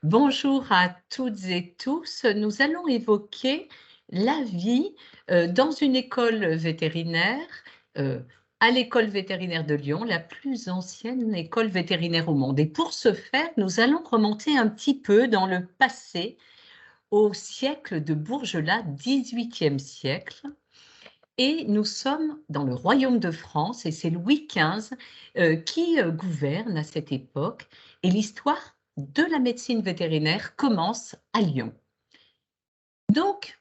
Bonjour à toutes et tous. Nous allons évoquer la vie dans une école vétérinaire, euh, à l'école vétérinaire de Lyon, la plus ancienne école vétérinaire au monde. Et pour ce faire, nous allons remonter un petit peu dans le passé, au siècle de Bourgelat, 18e siècle. Et nous sommes dans le royaume de France et c'est Louis XV qui gouverne à cette époque. Et l'histoire de la médecine vétérinaire commence à Lyon. Donc,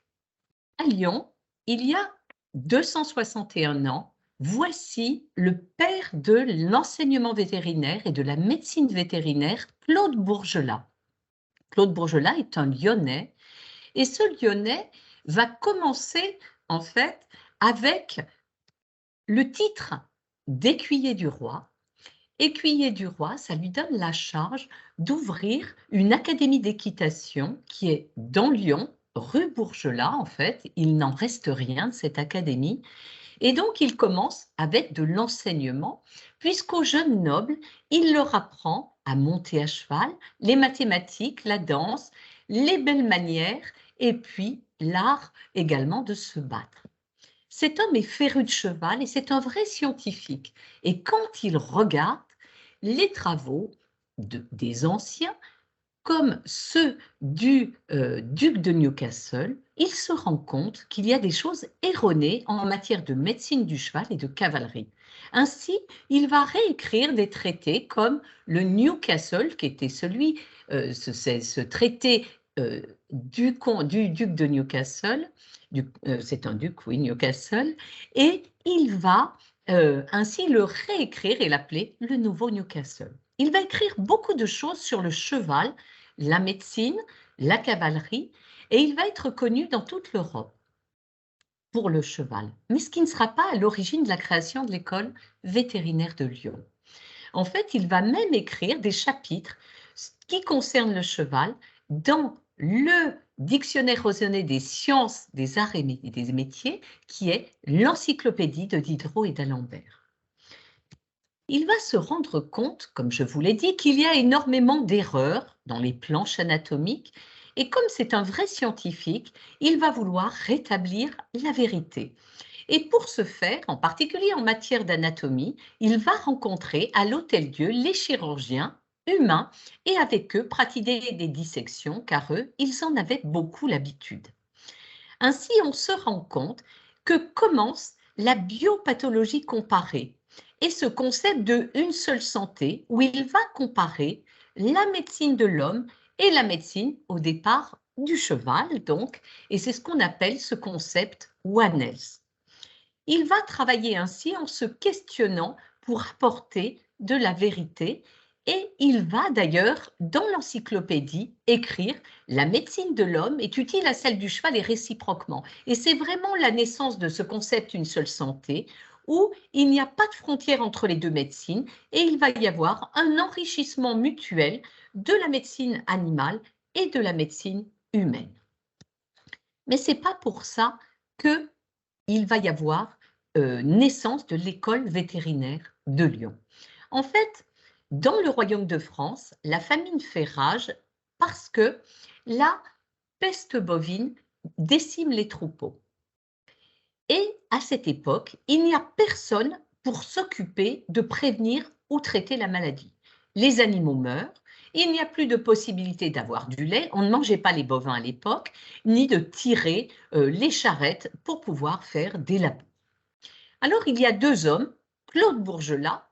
à Lyon, il y a 261 ans, voici le père de l'enseignement vétérinaire et de la médecine vétérinaire, Claude Bourgelat. Claude Bourgelat est un Lyonnais et ce Lyonnais va commencer en fait avec le titre d'écuyer du roi. Écuyer du roi, ça lui donne la charge d'ouvrir une académie d'équitation qui est dans Lyon, rue Bourgelat en fait. Il n'en reste rien de cette académie. Et donc, il commence avec de l'enseignement, puisqu'aux jeunes nobles, il leur apprend à monter à cheval, les mathématiques, la danse, les belles manières, et puis l'art également de se battre. Cet homme est féru de cheval et c'est un vrai scientifique. Et quand il regarde les travaux des anciens, comme ceux du duc de Newcastle, il se rend compte qu'il y a des choses erronées en matière de médecine du cheval et de cavalerie. Ainsi, il va réécrire des traités comme le Newcastle, qui était ce traité du duc de Newcastle, c'est un duc, oui, Newcastle, et il va ainsi le réécrire et l'appeler le nouveau Newcastle. Il va écrire beaucoup de choses sur le cheval, la médecine, la cavalerie, et il va être connu dans toute l'Europe pour le cheval, mais ce qui ne sera pas à l'origine de la création de l'école vétérinaire de Lyon. En fait, il va même écrire des chapitres qui concernent le cheval dans le dictionnaire raisonné des sciences, des arts et des métiers, qui est l'encyclopédie de Diderot et d'Alembert. Il va se rendre compte, comme je vous l'ai dit, qu'il y a énormément d'erreurs dans les planches anatomiques et comme c'est un vrai scientifique, il va vouloir rétablir la vérité. Et pour ce faire, en particulier en matière d'anatomie, il va rencontrer à l'Hôtel-Dieu les chirurgiens humains et avec eux pratiquer des dissections car eux, ils en avaient beaucoup l'habitude. Ainsi, on se rend compte que commence la biopathologie comparée et ce concept de une seule santé où il va comparer la médecine de l'homme et la médecine au départ du cheval donc, et c'est ce qu'on appelle ce concept One Health. Il va travailler ainsi en se questionnant pour apporter de la vérité et il va d'ailleurs, dans l'encyclopédie, écrire « La médecine de l'homme est utile à celle du cheval et réciproquement ». Et c'est vraiment la naissance de ce concept « une seule santé » où il n'y a pas de frontière entre les deux médecines et il va y avoir un enrichissement mutuel de la médecine animale et de la médecine humaine. Mais ce n'est pas pour ça qu'il va y avoir naissance de l'école vétérinaire de Lyon. En fait, dans le royaume de France, la famine fait rage parce que la peste bovine décime les troupeaux. Et à cette époque, il n'y a personne pour s'occuper de prévenir ou traiter la maladie. Les animaux meurent, il n'y a plus de possibilité d'avoir du lait, on ne mangeait pas les bovins à l'époque, ni de tirer les charrettes pour pouvoir faire des labours. Alors il y a deux hommes, Claude Bourgelat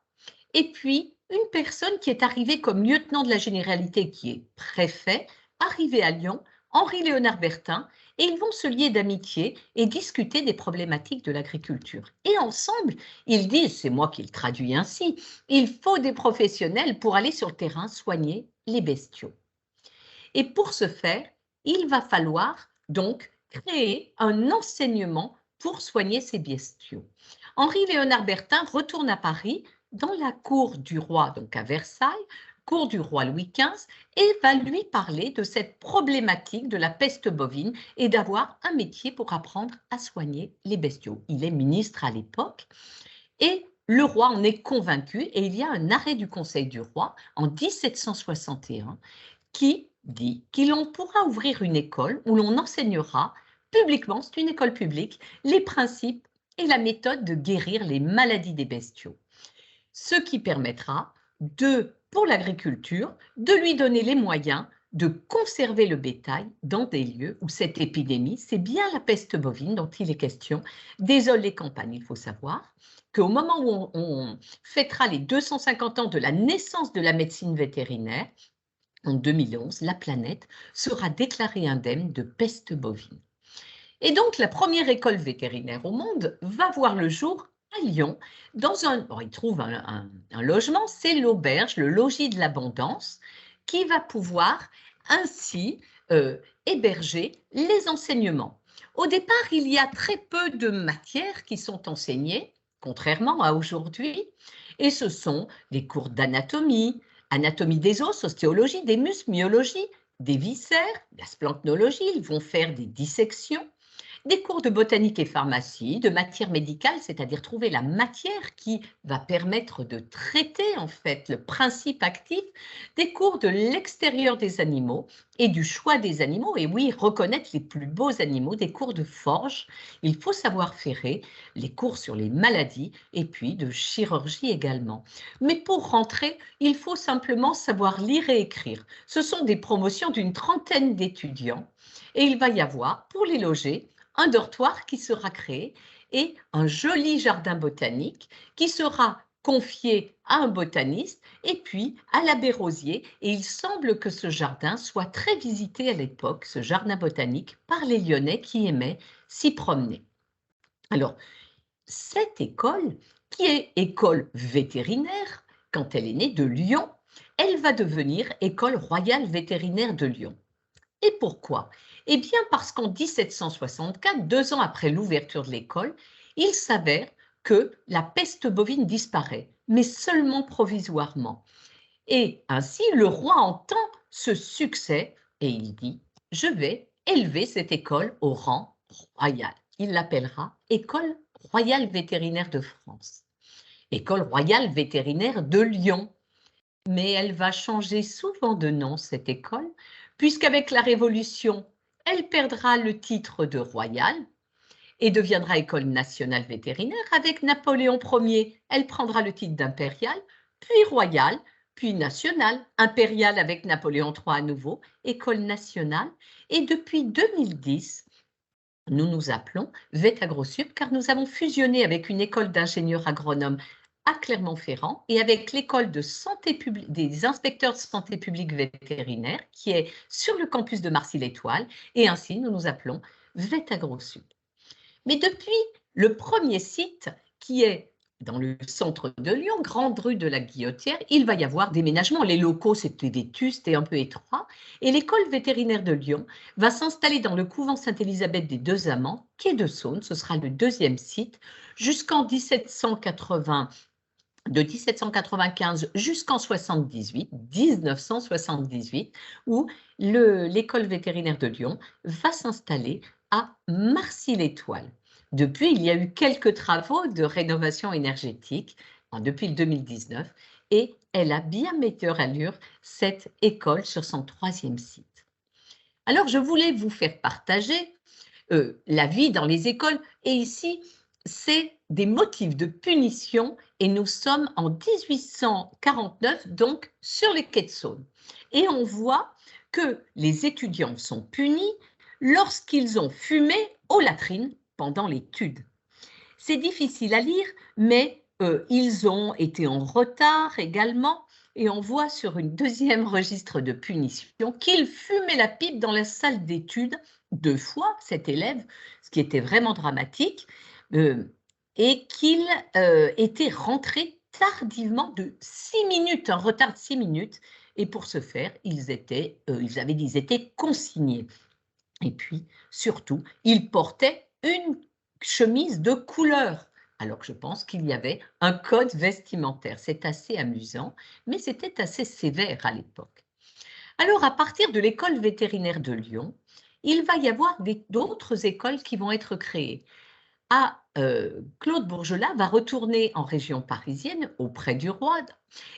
et puis une personne qui est arrivée comme lieutenant de la généralité, qui est préfet, arrivé à Lyon, Henri-Léonard Bertin, et ils vont se lier d'amitié et discuter des problématiques de l'agriculture. Et ensemble, ils disent, c'est moi qui le traduis ainsi, il faut des professionnels pour aller sur le terrain soigner les bestiaux. Et pour ce faire, il va falloir donc créer un enseignement pour soigner ces bestiaux. Henri-Léonard Bertin retourne à Paris dans la cour du roi, donc à Versailles, cour du roi Louis XV, et va lui parler de cette problématique de la peste bovine et d'avoir un métier pour apprendre à soigner les bestiaux. Il est ministre à l'époque et le roi en est convaincu et il y a un arrêt du Conseil du roi en 1761 qui dit qu'on pourra ouvrir une école où l'on enseignera publiquement, c'est une école publique, les principes et la méthode de guérir les maladies des bestiaux. Ce qui permettra pour l'agriculture, de lui donner les moyens de conserver le bétail dans des lieux où cette épidémie, c'est bien la peste bovine dont il est question, désole les campagnes. Il faut savoir qu'au moment où on fêtera les 250 ans de la naissance de la médecine vétérinaire, en 2011, la planète sera déclarée indemne de peste bovine. Et donc, la première école vétérinaire au monde va voir le jour à Lyon, il trouve un logement, c'est l'auberge, le logis de l'abondance, qui va pouvoir ainsi héberger les enseignements. Au départ, il y a très peu de matières qui sont enseignées, contrairement à aujourd'hui, et ce sont des cours d'anatomie, anatomie des os, ostéologie, des muscles, myologie, des viscères, la splancnologie, ils vont faire des dissections, des cours de botanique et pharmacie, de matière médicale, c'est-à-dire trouver la matière qui va permettre de traiter en fait le principe actif, des cours de l'extérieur des animaux et du choix des animaux, et oui, reconnaître les plus beaux animaux, des cours de forge, il faut savoir ferrer, les cours sur les maladies et puis de chirurgie également. Mais pour rentrer, il faut simplement savoir lire et écrire. Ce sont des promotions d'une trentaine d'étudiants et il va y avoir, pour les loger, un dortoir qui sera créé et un joli jardin botanique qui sera confié à un botaniste et puis à l'abbé Rosier. Et il semble que ce jardin soit très visité à l'époque, ce jardin botanique, par les Lyonnais qui aimaient s'y promener. Alors, cette école, qui est école vétérinaire, quand elle est née de Lyon, elle va devenir École royale vétérinaire de Lyon. Et pourquoi? Eh bien parce qu'en 1764, 2 ans après l'ouverture de l'école, il s'avère que la peste bovine disparaît, mais seulement provisoirement. Et ainsi, le roi entend ce succès et il dit « Je vais élever cette école au rang royal ». Il l'appellera École royale vétérinaire de France, École royale vétérinaire de Lyon. Mais elle va changer souvent de nom, cette école, puisqu'avec la Révolution, elle perdra le titre de royale et deviendra École nationale vétérinaire. Avec Napoléon Ier, elle prendra le titre d'impériale, puis royale, puis nationale, impériale avec Napoléon III à nouveau, École nationale. Et depuis 2010, nous nous appelons VetAgroSup car nous avons fusionné avec une école d'ingénieurs agronomes à Clermont-Ferrand et avec l'école de santé publique, des inspecteurs de santé publique vétérinaire qui est sur le campus de Marcy-l'Étoile et ainsi nous nous appelons VetAgroSup. Mais depuis le premier site qui est dans le centre de Lyon, grande rue de la Guillotière, il va y avoir déménagement. Les locaux, c'était vétustes et un peu étroits. Et l'école vétérinaire de Lyon va s'installer dans le couvent Sainte-Élisabeth des Deux Amants, quai de Saône. Ce sera le deuxième site, jusqu'en 1780. De 1795 jusqu'en 1978, où l'école vétérinaire de Lyon va s'installer à Marcy-l'Étoile. Depuis, il y a eu quelques travaux de rénovation énergétique depuis le 2019 et elle a bien meilleure allure, cette école, sur son troisième site. Alors, je voulais vous faire partager la vie dans les écoles et ici, c'est des motifs de punition et nous sommes en 1849, donc sur les quais de Saône. Et on voit que les étudiants sont punis lorsqu'ils ont fumé aux latrines pendant l'étude. C'est difficile à lire, mais ils ont été en retard également et on voit sur une deuxième registre de punition qu'il fumait la pipe dans la salle d'études 2 fois, cet élève, ce qui était vraiment dramatique, et qu'il était rentré tardivement de 6 minutes, un retard de 6 minutes, et pour ce faire, ils étaient consignés. Et puis, surtout, ils portaient une chemise de couleur, alors que je pense qu'il y avait un code vestimentaire. C'est assez amusant, mais c'était assez sévère à l'époque. Alors, à partir de l'école vétérinaire de Lyon, il va y avoir d'autres écoles qui vont être créées. Claude Bourgelat va retourner en région parisienne auprès du roi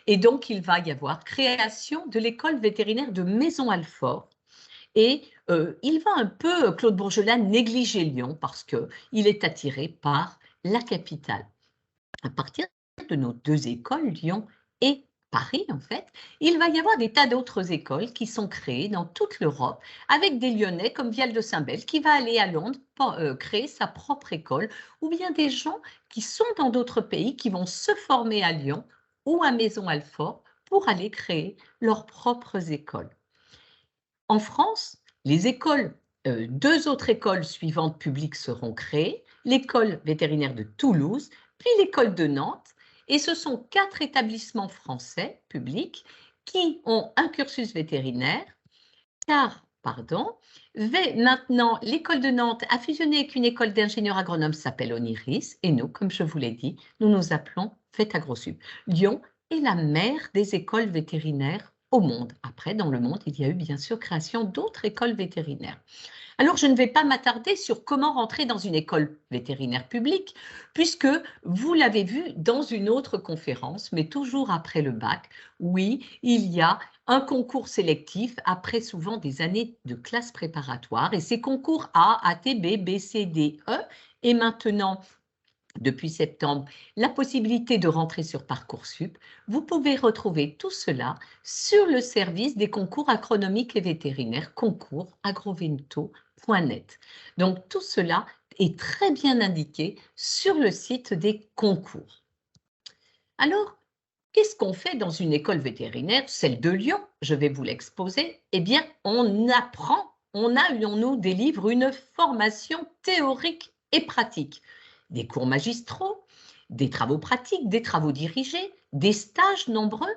et donc il va y avoir création de l'école vétérinaire de Maison-Alfort et il va un peu, Claude Bourgelat, négliger Lyon parce qu'il est attiré par la capitale. À partir de nos deux écoles, Lyon et Paris, en fait, il va y avoir des tas d'autres écoles qui sont créées dans toute l'Europe avec des Lyonnais comme Vial de Saint-Bel qui va aller à Londres créer sa propre école ou bien des gens qui sont dans d'autres pays qui vont se former à Lyon ou à Maison-Alfort pour aller créer leurs propres écoles. En France, les écoles, deux autres écoles suivantes publiques seront créées, l'école vétérinaire de Toulouse, puis l'école de Nantes, et ce sont 4 établissements français publics qui ont un cursus vétérinaire, car, pardon, maintenant, l'école de Nantes a fusionné avec une école d'ingénieurs agronomes qui s'appelle Oniris, et nous, comme je vous l'ai dit, nous nous appelons VétAgroSup. Lyon est la mère des écoles vétérinaires au monde. Après, dans le monde, il y a eu bien sûr création d'autres écoles vétérinaires. Alors, je ne vais pas m'attarder sur comment rentrer dans une école vétérinaire publique, puisque vous l'avez vu dans une autre conférence, mais toujours après le bac. Oui, il y a un concours sélectif après souvent des années de classe préparatoire, et ces concours A, ATB, B, C, D, E, et maintenant, depuis septembre, la possibilité de rentrer sur Parcoursup. Vous pouvez retrouver tout cela sur le service des concours agronomiques et vétérinaires, concours agrovento.net. Donc, tout cela est très bien indiqué sur le site des concours. Alors, qu'est-ce qu'on fait dans une école vétérinaire, celle de Lyon? Je vais vous l'exposer. Eh bien, on apprend, on nous délivre une formation théorique et pratique. Des cours magistraux, des travaux pratiques, des travaux dirigés, des stages nombreux.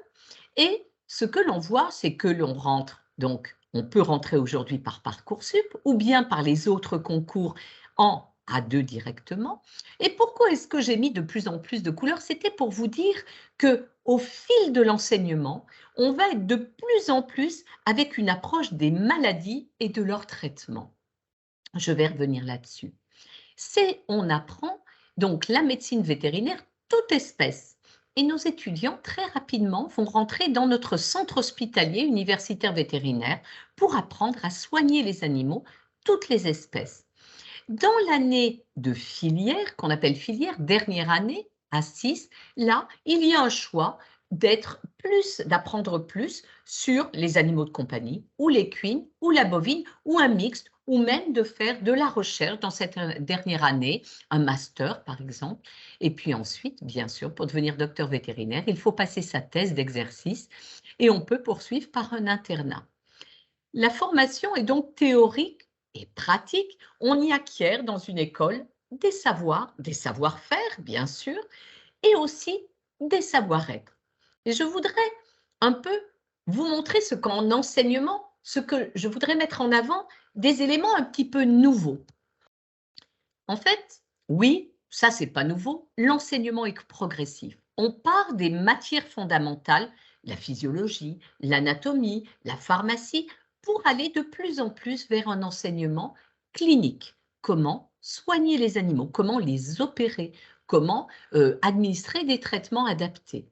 Et ce que l'on voit, c'est que l'on rentre, donc on peut rentrer aujourd'hui par Parcoursup ou bien par les autres concours en A2 directement. Et pourquoi est-ce que j'ai mis de plus en plus de couleurs? C'était pour vous dire que au fil de l'enseignement, on va être de plus en plus avec une approche des maladies et de leur traitement. Je vais revenir là-dessus. On apprend donc la médecine vétérinaire toute espèce. Et nos étudiants, très rapidement, vont rentrer dans notre centre hospitalier universitaire vétérinaire pour apprendre à soigner les animaux, toutes les espèces. Dans l'année de filière, qu'on appelle filière, dernière année, à 6, là, il y a un choix d'apprendre plus sur les animaux de compagnie, ou l'équine, ou la bovine, ou un mixte, ou même de faire de la recherche dans cette dernière année, un master par exemple. Et puis ensuite, bien sûr, pour devenir docteur vétérinaire, il faut passer sa thèse d'exercice et on peut poursuivre par un internat. La formation est donc théorique et pratique. On y acquiert dans une école des savoirs, des savoir-faire, bien sûr, et aussi des savoir-être. Et je voudrais un peu vous montrer ce qu'en enseignement, ce que je voudrais mettre en avant, des éléments un petit peu nouveaux. En fait, oui, ça c'est pas nouveau, l'enseignement est progressif. On part des matières fondamentales, la physiologie, l'anatomie, la pharmacie, pour aller de plus en plus vers un enseignement clinique. Comment soigner les animaux, comment les opérer, comment administrer des traitements adaptés.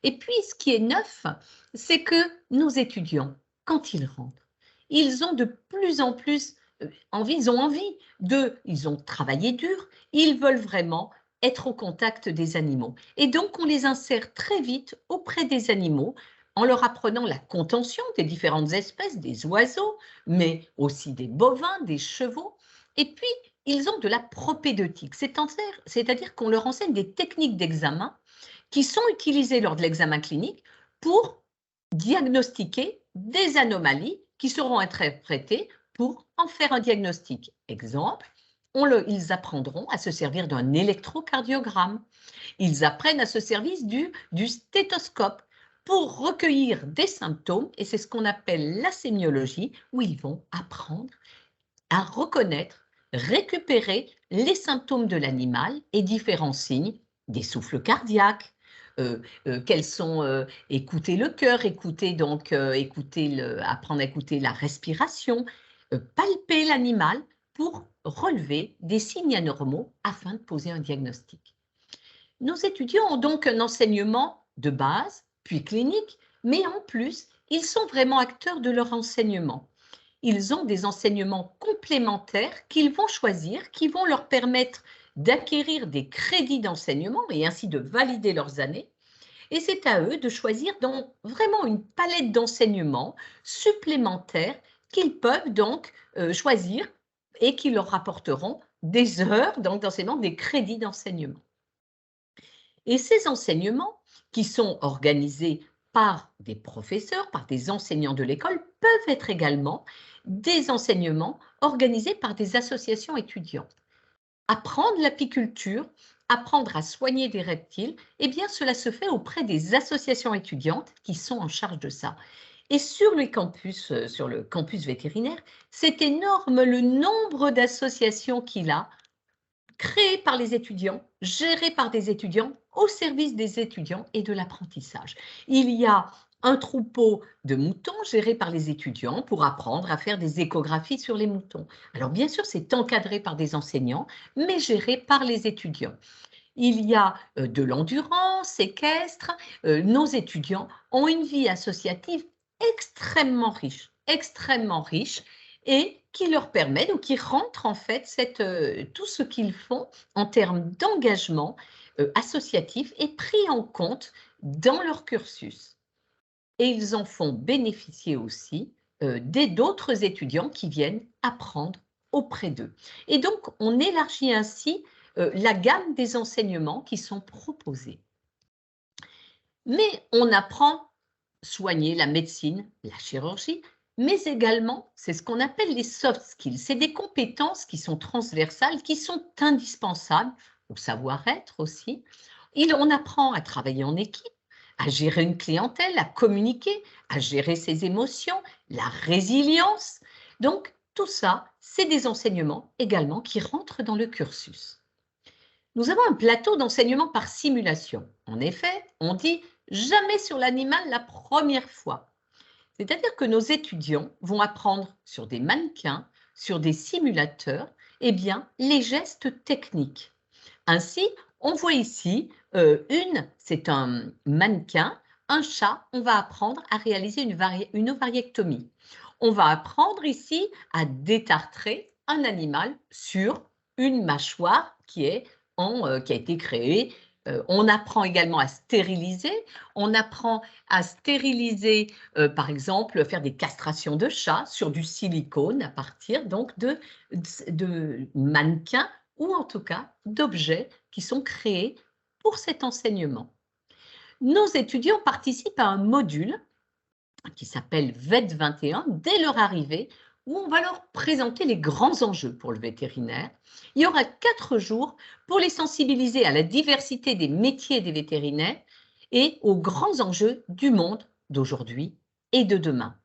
Et puis, ce qui est neuf, c'est que nos étudiants, quand ils rentrent, ils ont de plus en plus envie, ils ont travaillé dur, ils veulent vraiment être au contact des animaux. Et donc, on les insère très vite auprès des animaux en leur apprenant la contention des différentes espèces, des oiseaux, mais aussi des bovins, des chevaux. Et puis, ils ont de la propédeutique, c'est-à-dire qu'on leur enseigne des techniques d'examen qui sont utilisées lors de l'examen clinique pour diagnostiquer des anomalies qui seront interprétées pour en faire un diagnostic. Exemple, ils apprendront à se servir d'un électrocardiogramme. Ils apprennent à se servir du stéthoscope pour recueillir des symptômes, et c'est ce qu'on appelle la sémiologie, où ils vont apprendre à reconnaître, récupérer les symptômes de l'animal et différents signes, des souffles cardiaques, quels sont, écouter le cœur, apprendre à écouter la respiration, palper l'animal pour relever des signes anormaux afin de poser un diagnostic. Nos étudiants ont donc un enseignement de base, puis clinique, mais en plus, ils sont vraiment acteurs de leur enseignement. Ils ont des enseignements complémentaires qu'ils vont choisir, qui vont leur permettre d'acquérir des crédits d'enseignement et ainsi de valider leurs années. Et c'est à eux de choisir donc vraiment une palette d'enseignements supplémentaires qu'ils peuvent donc choisir et qui leur rapporteront des heures d'enseignement, des crédits d'enseignement. Et ces enseignements, qui sont organisés par des professeurs, par des enseignants de l'école, peuvent être également des enseignements organisés par des associations étudiantes. Apprendre l'apiculture, apprendre à soigner des reptiles, eh bien cela se fait auprès des associations étudiantes qui sont en charge de ça. Et sur le campus vétérinaire, c'est énorme le nombre d'associations qu'il a, créées par les étudiants, gérées par des étudiants, au service des étudiants et de l'apprentissage. Il y a un troupeau de moutons géré par les étudiants pour apprendre à faire des échographies sur les moutons. Alors bien sûr, c'est encadré par des enseignants, mais géré par les étudiants. Il y a de l'endurance équestre. Nos étudiants ont une vie associative extrêmement riche, et qui leur permet, ou qui rentre en fait tout ce qu'ils font en termes d'engagement associatif est pris en compte dans leur cursus. Et ils en font bénéficier aussi d'autres étudiants qui viennent apprendre auprès d'eux. Et donc, on élargit ainsi la gamme des enseignements qui sont proposés. Mais on apprend soigner la médecine, la chirurgie, mais également, c'est ce qu'on appelle les soft skills. C'est des compétences qui sont transversales, qui sont indispensables au savoir-être aussi. On apprend à travailler en équipe, à gérer une clientèle, à communiquer, à gérer ses émotions, la résilience. Donc, tout ça, c'est des enseignements également qui rentrent dans le cursus. Nous avons un plateau d'enseignement par simulation. En effet, on dit jamais sur l'animal la première fois. C'est-à-dire que nos étudiants vont apprendre sur des mannequins, sur des simulateurs, eh bien, les gestes techniques. Ainsi, on voit ici c'est un mannequin, un chat, on va apprendre à réaliser une ovariectomie. On va apprendre ici à détartrer un animal sur une mâchoire qui a été créée. On apprend également à stériliser. On apprend à stériliser, par exemple, faire des castrations de chats sur du silicone à partir donc de mannequins, ou en tout cas d'objets qui sont créés pour cet enseignement. Nos étudiants participent à un module qui s'appelle VET 21 dès leur arrivée, où on va leur présenter les grands enjeux pour le vétérinaire. Il y aura 4 jours pour les sensibiliser à la diversité des métiers des vétérinaires et aux grands enjeux du monde d'aujourd'hui et de demain,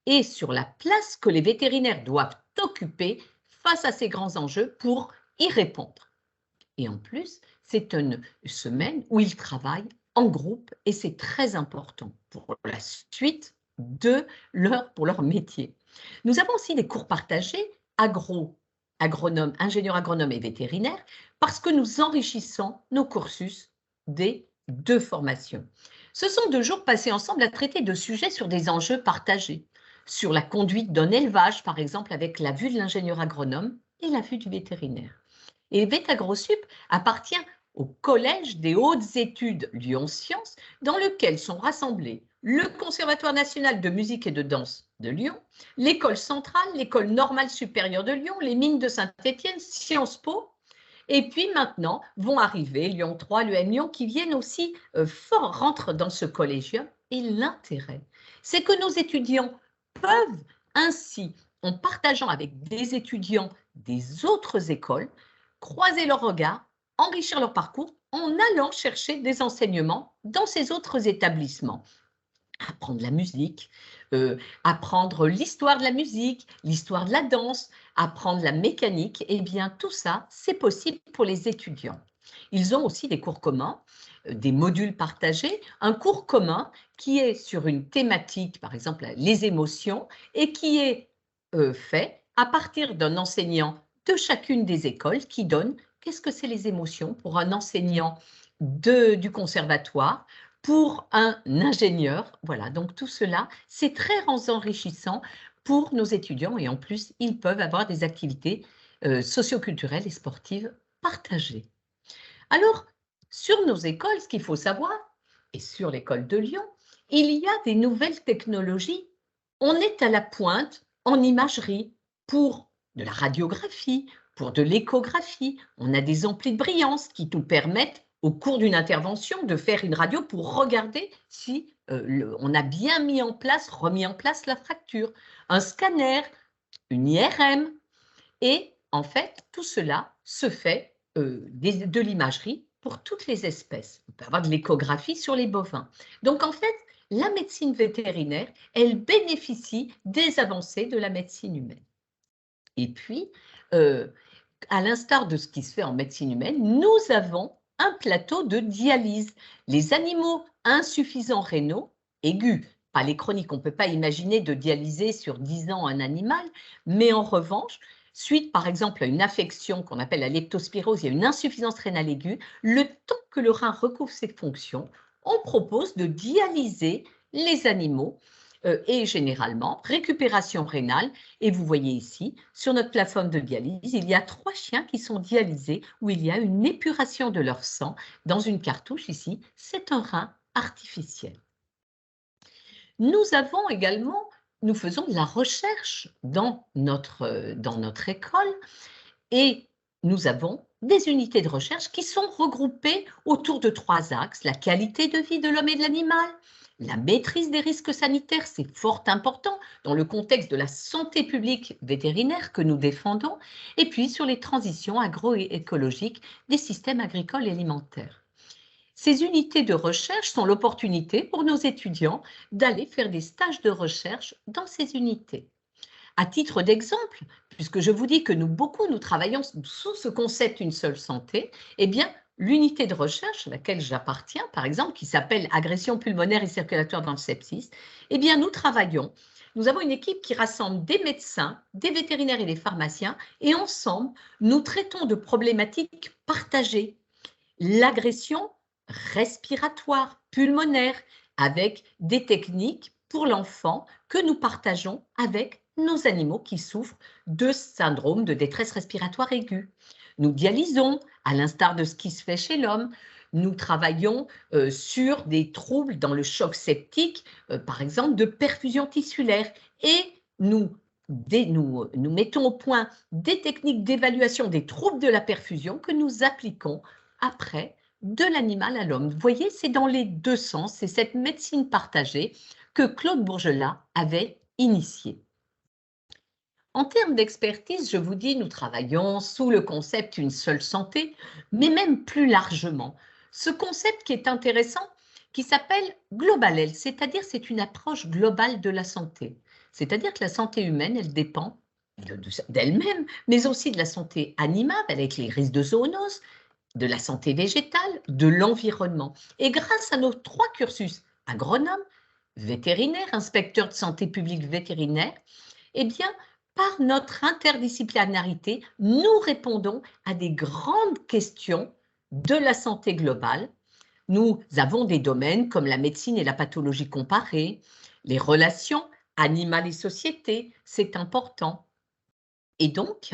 et sur la place que les vétérinaires doivent occuper face à ces grands enjeux pour y répondre. Et en plus, c'est une semaine où ils travaillent en groupe, et c'est très important pour la suite pour leur métier. Nous avons aussi des cours partagés agronome, ingénieur agronome et vétérinaire, parce que nous enrichissons nos cursus des 2 formations. Ce sont 2 jours passés ensemble à traiter de sujets sur des enjeux partagés, sur la conduite d'un élevage, par exemple, avec la vue de l'ingénieur agronome et la vue du vétérinaire. Et VétAgroSup appartient au Collège des hautes études Lyon Sciences, dans lequel sont rassemblés le Conservatoire national de musique et de danse de Lyon, l'École centrale, l'École normale supérieure de Lyon, les mines de Saint-Étienne, Sciences Po, et puis maintenant vont arriver Lyon 3, l'UM Lyon, qui viennent aussi rentrent dans ce collégium. Et l'intérêt, c'est que nos étudiants peuvent ainsi, en partageant avec des étudiants des autres écoles, croiser leurs regards, enrichir leur parcours en allant chercher des enseignements dans ces autres établissements. Apprendre la musique, apprendre l'histoire de la musique, l'histoire de la danse, apprendre la mécanique, eh bien tout ça, c'est possible pour les étudiants. Ils ont aussi des cours communs, des modules partagés, un cours commun qui est sur une thématique, par exemple les émotions, et qui est fait à partir d'un enseignant de chacune des écoles qui donnent qu'est-ce que c'est les émotions pour un enseignant du conservatoire, pour un ingénieur. Voilà, donc tout cela, c'est très enrichissant pour nos étudiants et en plus, ils peuvent avoir des activités socioculturelles et sportives partagées. Alors, sur nos écoles, ce qu'il faut savoir, et sur l'école de Lyon, il y a des nouvelles technologies. On est à la pointe en imagerie pour de la radiographie, pour de l'échographie. On a des amplis de brillance qui nous permettent, au cours d'une intervention, de faire une radio pour regarder si on a bien remis en place la fracture. Un scanner, une IRM, et en fait, tout cela se fait de l'imagerie pour toutes les espèces. On peut avoir de l'échographie sur les bovins. Donc en fait, la médecine vétérinaire, elle bénéficie des avancées de la médecine humaine. Et puis, à l'instar de ce qui se fait en médecine humaine, nous avons un plateau de dialyse. Les animaux insuffisants rénaux, aigus, pas les chroniques, on ne peut pas imaginer de dialyser sur 10 ans un animal, mais en revanche, suite par exemple à une affection qu'on appelle la leptospirose, il y a une insuffisance rénale aiguë, le temps que le rein recouvre ses fonctions, on propose de dialyser les animaux et généralement récupération rénale. Et vous voyez ici, sur notre plateforme de dialyse, il y a 3 chiens qui sont dialysés où il y a une épuration de leur sang dans une cartouche ici. C'est un rein artificiel. Nous faisons de la recherche dans notre école et nous avons des unités de recherche qui sont regroupées autour de 3 axes: la qualité de vie de l'homme et de l'animal, la maîtrise des risques sanitaires, c'est fort important dans le contexte de la santé publique vétérinaire que nous défendons, et puis sur les transitions agroécologiques des systèmes agricoles et alimentaires. Ces unités de recherche sont l'opportunité pour nos étudiants d'aller faire des stages de recherche dans ces unités. À titre d'exemple, puisque je vous dis que nous travaillons sous ce concept une seule santé, eh bien, l'unité de recherche à laquelle j'appartiens, par exemple, qui s'appelle agression pulmonaire et circulatoire dans le sepsis, eh bien, nous avons une équipe qui rassemble des médecins, des vétérinaires et des pharmaciens, et ensemble, nous traitons de problématiques partagées. L'agression respiratoire, pulmonaire, avec des techniques pour l'enfant que nous partageons avec nos animaux qui souffrent de syndrome de détresse respiratoire aiguë. Nous dialysons, à l'instar de ce qui se fait chez l'homme. Nous travaillons sur des troubles dans le choc septique, par exemple de perfusion tissulaire, et nous mettons au point des techniques d'évaluation des troubles de la perfusion que nous appliquons après de l'animal à l'homme. Vous voyez, c'est dans les deux sens, c'est cette médecine partagée que Claude Bourgelat avait initiée. En termes d'expertise, je vous dis, nous travaillons sous le concept une seule santé, mais même plus largement. Ce concept qui est intéressant, qui s'appelle Global Health, c'est-à-dire c'est une approche globale de la santé. C'est-à-dire que la santé humaine, elle dépend d'elle-même, mais aussi de la santé animale avec les risques de zoonose, de la santé végétale, de l'environnement. Et grâce à nos 3 cursus, agronome, vétérinaire, inspecteur de santé publique vétérinaire, eh bien, par notre interdisciplinarité, nous répondons à des grandes questions de la santé globale. Nous avons des domaines comme la médecine et la pathologie comparée, les relations animales et société, c'est important. Et donc,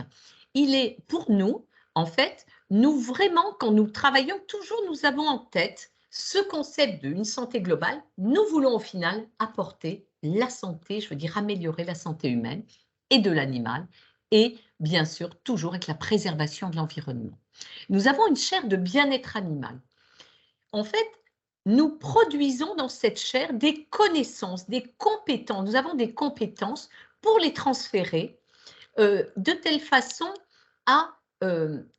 il est pour nous, en fait, quand nous travaillons, toujours nous avons en tête ce concept d'une santé globale. Nous voulons au final apporter la santé, je veux dire améliorer la santé humaine et de l'animal, et bien sûr, toujours avec la préservation de l'environnement. Nous avons une chaire de bien-être animal. En fait, nous produisons dans cette chaire des connaissances, des compétences. Nous avons des compétences pour les transférer de telle façon à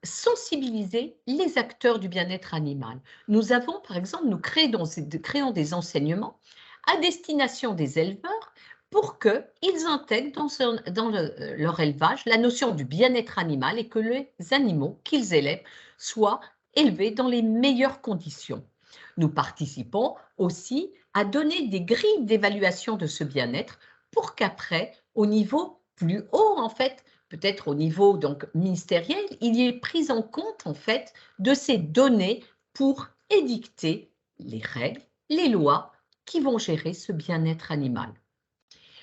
sensibiliser les acteurs du bien-être animal. Nous avons, par exemple, nous créons des enseignements à destination des éleveurs pour qu'ils intègrent dans leur élevage la notion du bien-être animal et que les animaux qu'ils élèvent soient élevés dans les meilleures conditions. Nous participons aussi à donner des grilles d'évaluation de ce bien-être pour qu'après, au niveau plus haut, en fait, peut-être au niveau donc ministériel, il y ait prise en compte en fait de ces données pour édicter les règles, les lois qui vont gérer ce bien-être animal.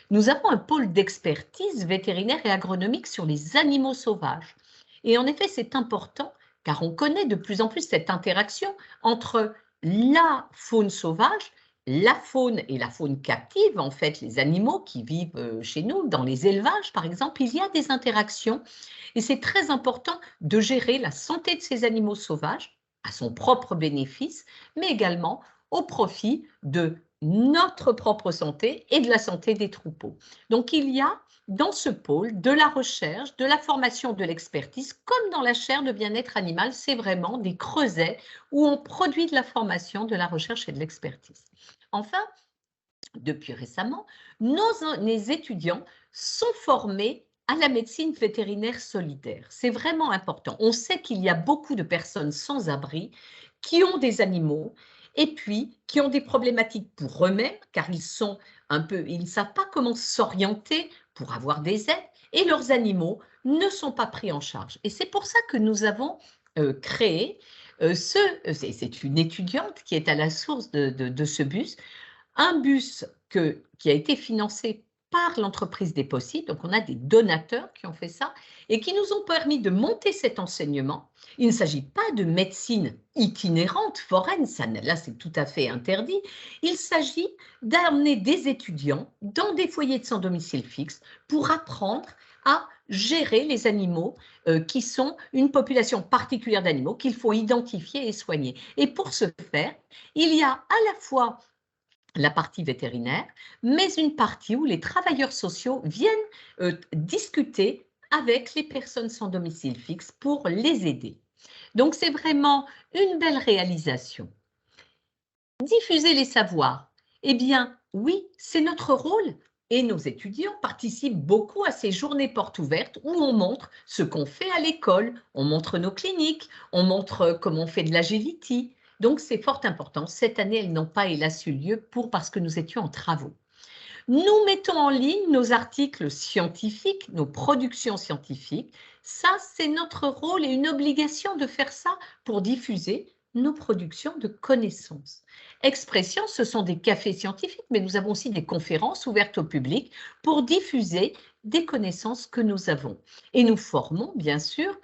Nous avons un pôle d'expertise vétérinaire et agronomique sur les animaux sauvages. Et en effet, c'est important car on connaît de plus en plus cette interaction entre la faune sauvage, la faune et la faune captive, en fait, les animaux qui vivent chez nous, dans les élevages par exemple, il y a des interactions et c'est très important de gérer la santé de ces animaux sauvages à son propre bénéfice, mais également au profit de notre propre santé et de la santé des troupeaux. Donc il y a dans ce pôle de la recherche, de la formation, de l'expertise, comme dans la chaire de bien-être animal, c'est vraiment des creusets où on produit de la formation, de la recherche et de l'expertise. Enfin, depuis récemment, les étudiants sont formés à la médecine vétérinaire solidaire. C'est vraiment important. On sait qu'il y a beaucoup de personnes sans abri qui ont des animaux et puis qui ont des problématiques pour eux-mêmes car ils ne savent pas comment s'orienter pour avoir des aides et leurs animaux ne sont pas pris en charge. Et c'est pour ça que nous avons créé c'est une étudiante qui est à la source de ce bus, un bus qui a été financé par l'entreprise des possibles, donc on a des donateurs qui ont fait ça et qui nous ont permis de monter cet enseignement. Il ne s'agit pas de médecine itinérante, foraine, là c'est tout à fait interdit. Il s'agit d'amener des étudiants dans des foyers de sans domicile fixe pour apprendre à gérer les animaux qui sont une population particulière d'animaux qu'il faut identifier et soigner. Et pour ce faire, il y a à la fois la partie vétérinaire, mais une partie où les travailleurs sociaux viennent discuter avec les personnes sans domicile fixe pour les aider. Donc c'est vraiment une belle réalisation. Diffuser les savoirs, eh bien oui, c'est notre rôle et nos étudiants participent beaucoup à ces journées portes ouvertes où on montre ce qu'on fait à l'école, on montre nos cliniques, on montre comment on fait de l'agility. Donc c'est fort important. Cette année, elles n'ont pas hélas eu lieu parce que nous étions en travaux. Nous mettons en ligne nos articles scientifiques, nos productions scientifiques. Ça, c'est notre rôle et une obligation de faire ça pour diffuser nos productions de connaissances. Expression, ce sont des cafés scientifiques, mais nous avons aussi des conférences ouvertes au public pour diffuser des connaissances que nous avons. Et nous formons, bien sûr,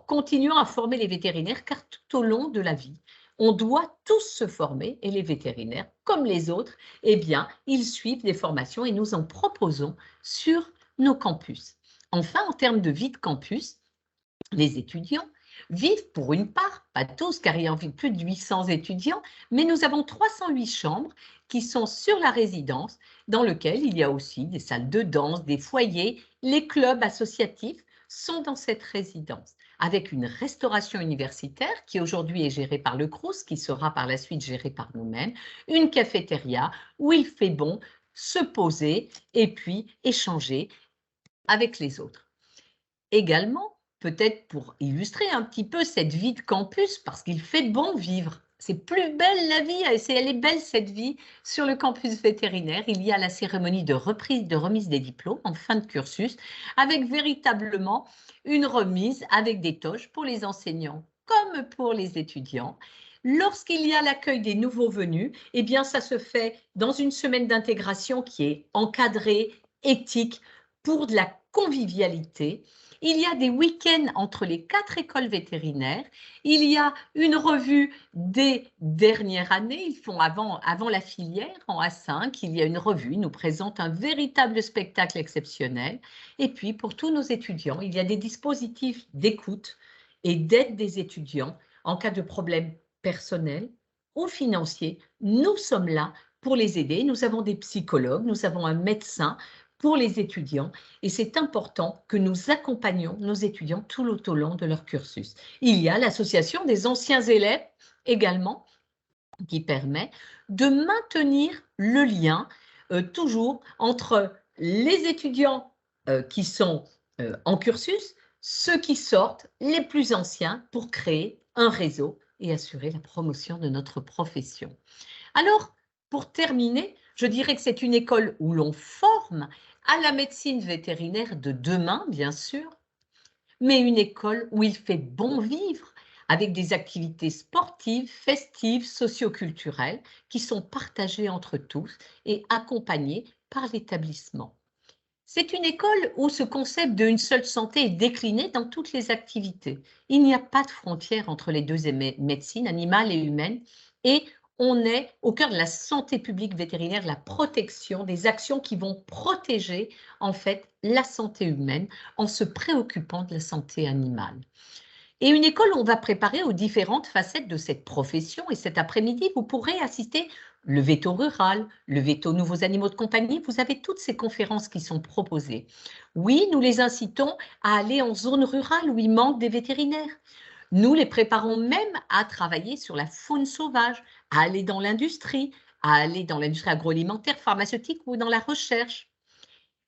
continuons à former les vétérinaires car tout au long de la vie, on doit tous se former et les vétérinaires, comme les autres, eh bien, ils suivent des formations et nous en proposons sur nos campus. Enfin, en termes de vie de campus, les étudiants vivent pour une part, pas tous, car il y a plus de 800 étudiants, mais nous avons 308 chambres qui sont sur la résidence, dans lesquelles il y a aussi des salles de danse, des foyers, les clubs associatifs sont dans cette résidence, avec une restauration universitaire qui aujourd'hui est gérée par le Crous, qui sera par la suite gérée par nous-mêmes, une cafétéria où il fait bon se poser et puis échanger avec les autres. Également, peut-être pour illustrer un petit peu cette vie de campus, parce qu'il fait bon vivre. C'est plus belle la vie, elle est belle cette vie sur le campus vétérinaire. Il y a la cérémonie de remise des diplômes en fin de cursus, avec véritablement une remise avec des toges pour les enseignants comme pour les étudiants. Lorsqu'il y a l'accueil des nouveaux venus, eh bien ça se fait dans une semaine d'intégration qui est encadrée, éthique, pour de la convivialité. Il y a des week-ends entre les 4 écoles vétérinaires. Il y a une revue des dernières années. Ils font avant la filière en A5. Il y a une revue. Ils nous présentent un véritable spectacle exceptionnel. Et puis, pour tous nos étudiants, il y a des dispositifs d'écoute et d'aide des étudiants en cas de problème personnel ou financier. Nous sommes là pour les aider. Nous avons des psychologues, nous avons un médecin pour les étudiants et c'est important que nous accompagnions nos étudiants tout au long de leur cursus. Il y a l'association des anciens élèves également qui permet de maintenir le lien toujours entre les étudiants qui sont en cursus, ceux qui sortent, les plus anciens, pour créer un réseau et assurer la promotion de notre profession. Alors, pour terminer, je dirais que c'est une école où l'on forme à la médecine vétérinaire de demain, bien sûr, mais une école où il fait bon vivre, avec des activités sportives, festives, socioculturelles qui sont partagées entre tous et accompagnées par l'établissement. C'est une école où ce concept d'une seule santé est décliné dans toutes les activités. Il n'y a pas de frontière entre les deux médecines, animale et humaine, et on est au cœur de la santé publique vétérinaire, la protection, des actions qui vont protéger en fait la santé humaine en se préoccupant de la santé animale. Et une école où on va préparer aux différentes facettes de cette profession. Et cet après-midi, vous pourrez assister le veto rural, le veto nouveaux animaux de compagnie. Vous avez toutes ces conférences qui sont proposées. Oui, nous les incitons à aller en zone rurale où il manque des vétérinaires. Nous les préparons même à travailler sur la faune sauvage, à aller dans l'industrie agroalimentaire, pharmaceutique ou dans la recherche.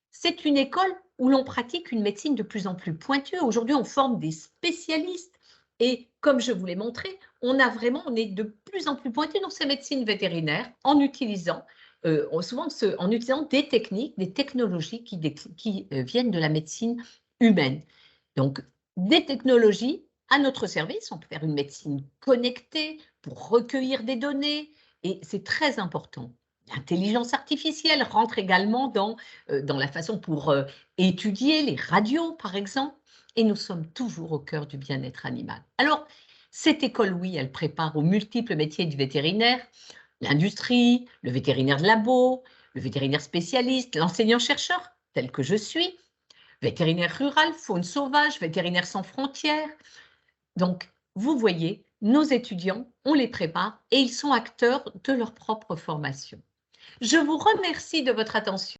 C'est une école où l'on pratique une médecine de plus en plus pointue. Aujourd'hui, on forme des spécialistes et comme je vous l'ai montré, on est de plus en plus pointu dans ces médecines vétérinaires en utilisant en utilisant des techniques, des technologies qui viennent de la médecine humaine. Donc, des technologies à notre service. On peut faire une médecine connectée pour recueillir des données et c'est très important. L'intelligence artificielle rentre également dans la façon pour étudier les radios, par exemple, et nous sommes toujours au cœur du bien-être animal. Alors, cette école, oui, elle prépare aux multiples métiers du vétérinaire, l'industrie, le vétérinaire de labo, le vétérinaire spécialiste, l'enseignant-chercheur, tel que je suis, vétérinaire rural, faune sauvage, vétérinaire sans frontières. Donc, vous voyez, nos étudiants, on les prépare et ils sont acteurs de leur propre formation. Je vous remercie de votre attention.